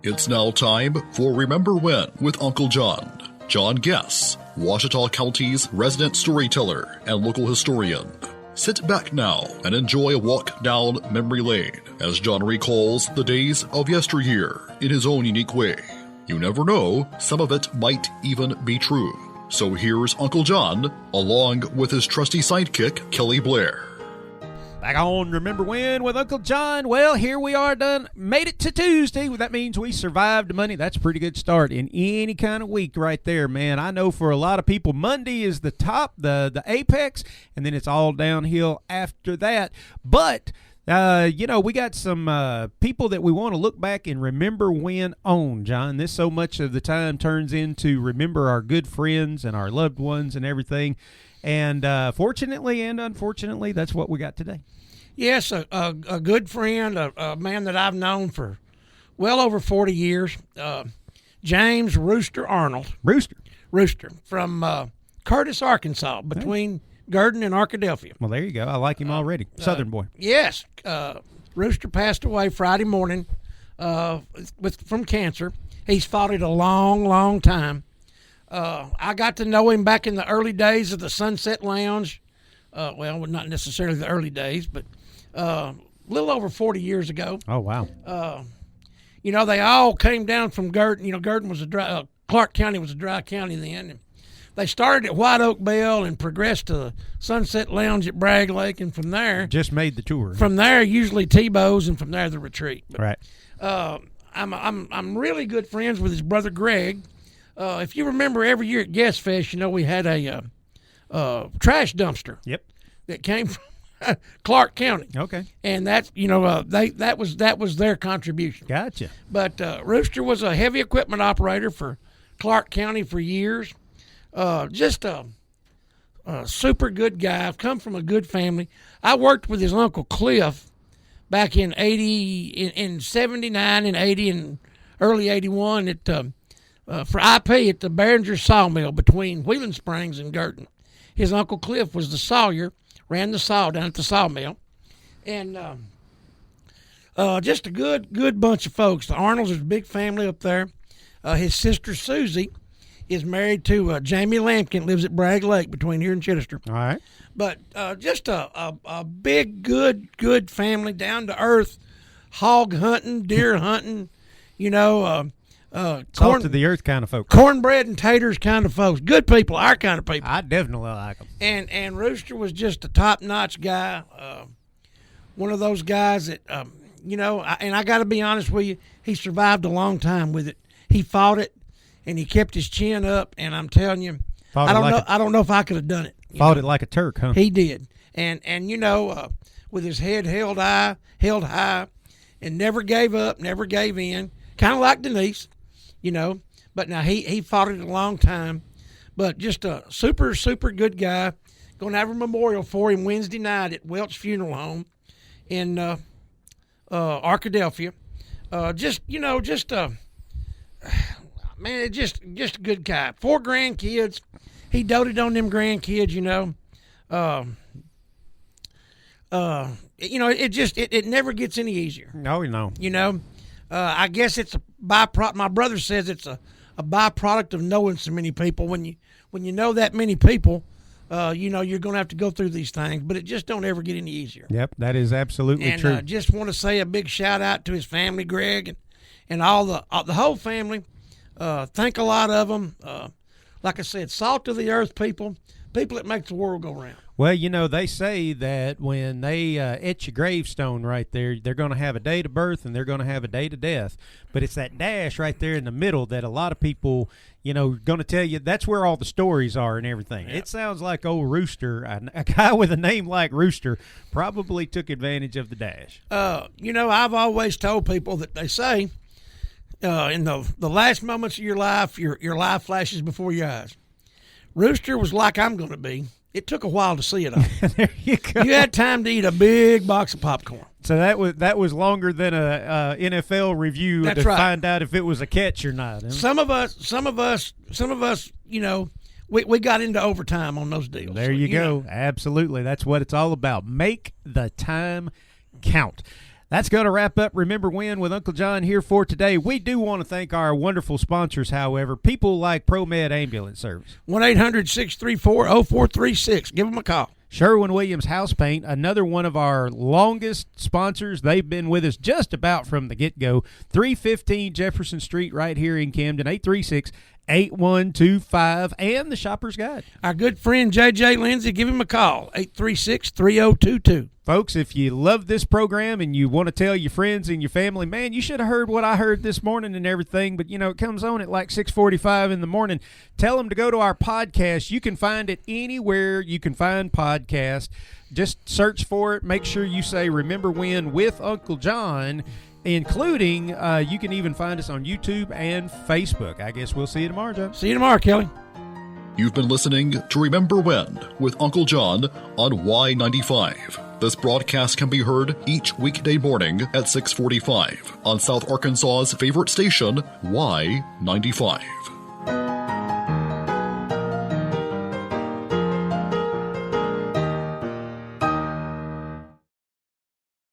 It's now time for Remember When with Uncle John. John Guess, Ouachita County's resident storyteller and local historian. Sit back now and enjoy a walk down memory lane as John recalls the days of yesteryear in his own unique way. You never know, some of it might even be true. So here's Uncle John, along with his trusty sidekick, Kelly Blair. Back on Remember When with Uncle John. Well, here we are done. Made it to Tuesday. That means we survived Monday. That's a pretty good start in any kind of week right there, man. I know for a lot of people, Monday is the top, the apex, and then it's all downhill after that. But, we got some people that we want to look back and remember when on, John. This so much of the time turns into remember our good friends and our loved ones and everything. And fortunately and unfortunately, that's what we got today. Yes, a good friend, a man that I've known for well over 40 years, James Rooster Arnold. Rooster from Curtis, Arkansas, between Gurdon and Arkadelphia. Well, there you go. I like him already. Southern boy. Yes. Rooster passed away Friday morning from cancer. He's fought it a long, long time. I got to know him back in the early days of the Sunset Lounge. Well, not necessarily the early days, but a little over 40 years ago. Oh, wow. They all came down from Gurdon. Gurdon was Clark County was a dry county then. And they started at White Oak Bell and progressed to the Sunset Lounge at Bragg Lake, and from there... Just made the tour. From there, usually Tebow's, and from there, the retreat. But, right. I'm really good friends with his brother, Greg. If you remember, every year at Guest Fest, we had a trash dumpster. Yep. That came from Clark County. Okay. And that's that was their contribution. Gotcha. But Rooster was a heavy equipment operator for Clark County for years. Just a super good guy. I've come from a good family. I worked with his Uncle Cliff back in 79 and 80 and early 81 at for IP at the Behringer Sawmill between Wheeling Springs and Gurdon. His Uncle Cliff was the sawyer, ran the saw down at the sawmill. And just a good bunch of folks. The Arnolds is a big family up there. His sister Susie is married to Jamie Lampkin, lives at Bragg Lake between here and Chittister. All right. But just a big, good family, down to earth, hog hunting, deer hunting, salt to the earth kind of folks. Cornbread and taters kind of folks. Good people, our kind of people. I definitely like them. And Rooster was just a top-notch guy. One of those guys that, and I got to be honest with you, he survived a long time with it. He fought it, and he kept his chin up, and I'm telling you, I don't know if I could have done it. Fought it like a Turk, huh? He did. And with his head held high, and never gave up, never gave in, kind of like Denise. But now he fought it a long time, but just a super, super good guy. Going to have a memorial for him Wednesday night at Welch Funeral Home in Arkadelphia. Just a good guy. 4 grandkids. He doted on them grandkids, it never gets any easier. No. I guess it's a byproduct. My brother says it's a byproduct of knowing so many people. When you know that many people, you're going to have to go through these things, but it just don't ever get any easier. Yep, that is absolutely true. And just want to say a big shout out to his family, Greg, and all the whole family. Thank a lot of them. Like I said, salt of the earth people that make the world go round. Well, they say that when they etch your gravestone right there, they're going to have a date of birth and they're going to have a date of death. But it's that dash right there in the middle that a lot of people, going to tell you that's where all the stories are and everything. Yeah. It sounds like old Rooster, a guy with a name like Rooster, probably took advantage of the dash. I've always told people that they say in the last moments of your life, your life flashes before your eyes. Rooster was like I'm going to be. It took a while to see it all. There you go. You had time to eat a big box of popcorn. So that was longer than a NFL review That's to right. find out if it was a catch or not. Huh? Some of us, we got into overtime on those deals. There you go. Absolutely. That's what it's all about. Make the time count. That's going to wrap up Remember When with Uncle John here for today. We do want to thank our wonderful sponsors, however, people like ProMed Ambulance Service. 1-800-634-0436. Give them a call. Sherwin-Williams House Paint, another one of our longest sponsors. They've been with us just about from the get-go. 315 Jefferson Street right here in Camden, 836-8125, and the Shopper's Guide. Our good friend J.J. Lindsay, give him a call, 836-3022. Folks, if you love this program and you want to tell your friends and your family, man, you should have heard what I heard this morning and everything, but, it comes on at like 6:45 in the morning. Tell them to go to our podcast. You can find it anywhere you can find podcasts. Just search for it. Make sure you say Remember When with Uncle John, including you can even find us on YouTube and Facebook. I guess we'll see you tomorrow, John. See you tomorrow, Kelly. You've been listening to Remember When with Uncle John on Y95. This broadcast can be heard each weekday morning at 6:45 on South Arkansas's favorite station, Y95.